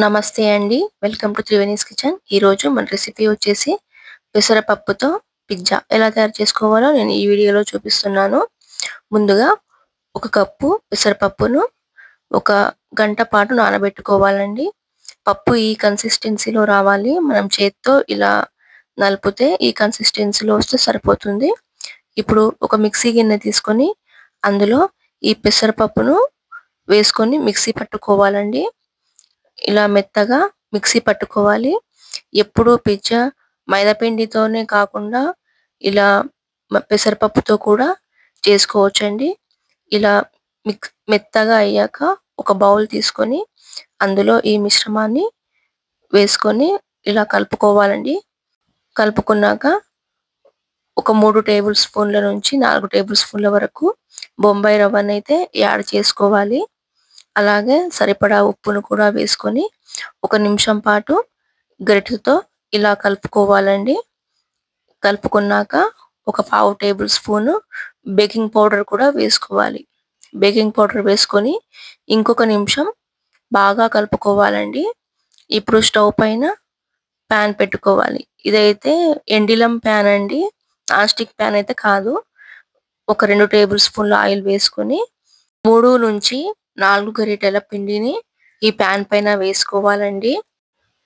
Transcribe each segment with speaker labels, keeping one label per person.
Speaker 1: నమస్తే అండి. Welcome to Triveni's kitchen. ఈరోజు మన రెసిపీ వచ్చేసి పెసరపప్పుతో పిజ్జా ఎలా తయారు చేసుకోవాలో నేను ఈ వీడియోలో చూపిస్తున్నాను. ముందుగా ఒక కప్పు పెసరపప్పును ఒక గంట పాటు నానబెట్టుకోవాలండి. పప్పు ఈ కన్సిస్టెన్సీలో రావాలి. మనం చేత్తో ఇలా నలిపితే ఈ కన్సిస్టెన్సీలో వస్తే సరిపోతుంది. ఇప్పుడు ఒక మిక్సీ గిన్నె తీసుకొని అందులో ఈ పెసరపప్పును వేసుకొని మిక్సీ పట్టుకోవాలండి. ఇలా మెత్తగా మిక్సీ పట్టుకోవాలి. ఎప్పుడు పిజ్జా మైదా పిండితోనే కాకుండా ఇలా పెసరపప్పుతో కూడా చేసుకోవచ్చండి. ఇలా మెత్తగా అయ్యాక ఒక బౌల్ తీసుకొని అందులో ఈ మిశ్రమాన్ని వేసుకొని ఇలా కలుపుకోవాలండి. కలుపుకున్నాక ఒక 3 టేబుల్ స్పూన్ల నుంచి 4 టేబుల్ స్పూన్ల వరకు బొంబాయి రవ్వనైతే యాడ్ చేసుకోవాలి. అలాగే సరిపడా ఉప్పును కూడా వేసుకొని ఒక నిమిషం పాటు గరిటెతో ఇలా కలుపుకోవాలండి. కలుపుకున్నాక ఒక పావు టేబుల్ స్పూన్ బేకింగ్ పౌడర్ కూడా వేసుకోవాలి. బేకింగ్ పౌడర్ వేసుకొని ఇంకొక నిమిషం బాగా కలుపుకోవాలండి. ఇప్పుడు స్టవ్ పైన ప్యాన్ పెట్టుకోవాలి. ఇదైతే ఎండిలం ప్యాన్ అండి, నాన్ స్టిక్ ప్యాన్ అయితే కాదు. ఒక 2 టేబుల్ స్పూన్ల ఆయిల్ వేసుకొని 3 నుంచి 4 గరిటెల పిండిని ఈ ప్యాన్ పైన వేసుకోవాలండి.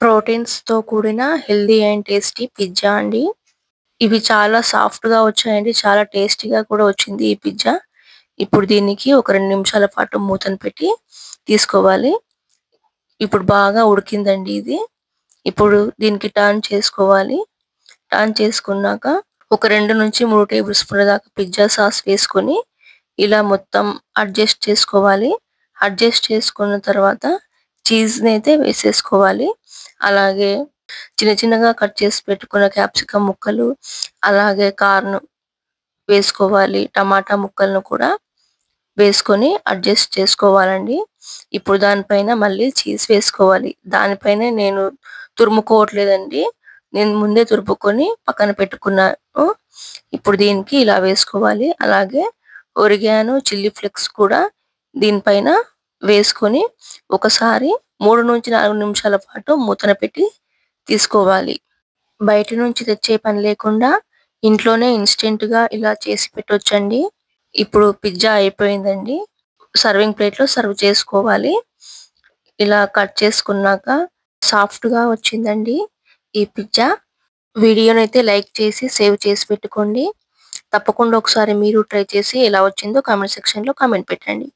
Speaker 1: ప్రోటీన్స్ తో కూడిన హెల్దీ అండ్ టేస్టీ పిజ్జా అండి. ఇవి చాలా సాఫ్ట్ గా వచ్చాయండి. చాలా టేస్టీగా కూడా వచ్చింది ఈ పిజ్జా. ఇప్పుడు దీనికి ఒక 2 నిమిషాల పాటు మూతను పెట్టి తీసుకోవాలి. ఇప్పుడు బాగా ఉడికిందండి ఇది. ఇప్పుడు దీనికి టర్న్ చేసుకోవాలి. టర్న్ చేసుకున్నాక ఒక 2 నుంచి 3 టేబుల్ స్పూన్ల దాకా పిజ్జా సాస్ వేసుకొని ఇలా మొత్తం అడ్జస్ట్ చేసుకోవాలి. అడ్జస్ట్ చేసుకున్న తర్వాత చీజ్ని అయితే వేసేసుకోవాలి. అలాగే చిన్న చిన్నగా కట్ చేసి పెట్టుకున్న క్యాప్సికమ్ ముక్కలు, అలాగే కార్న్ వేసుకోవాలి. టమాటా ముక్కలను కూడా వేసుకొని అడ్జస్ట్ చేసుకోవాలండి. ఇప్పుడు దానిపైన మళ్ళీ చీజ్ వేసుకోవాలి. దానిపైన నేను తురుముకోవట్లేదండి, నేను ముందే తురుముకొని పక్కన పెట్టుకున్నాను. ఇప్పుడు దీనికి ఇలా వేసుకోవాలి. అలాగే ఒరిగానో చిల్లీ ఫ్లేక్స్ కూడా దీనిపైన వేసుకొని ఒకసారి 3 నుంచి 4 నిమిషాల పాటు మూతన పెట్టి తీసుకోవాలి. బయట నుంచి తెచ్చే పని లేకుండా ఇంట్లోనే ఇన్స్టెంట్ గా ఇలా చేసి పెట్టొచ్చండి. ఇప్పుడు పిజ్జా అయిపోయిందండి. సర్వింగ్ ప్లేట్ లో సర్వ్ చేసుకోవాలి. ఇలా కట్ చేసుకున్నాక సాఫ్ట్ గా వచ్చిందండి ఈ పిజ్జా. వీడియోనైతే లైక్ చేసి సేవ్ చేసి పెట్టుకోండి. తప్పకుండా ఒకసారి మీరు ట్రై చేసి ఎలా వచ్చిందో కామెంట్ సెక్షన్ లో కామెంట్ పెట్టండి.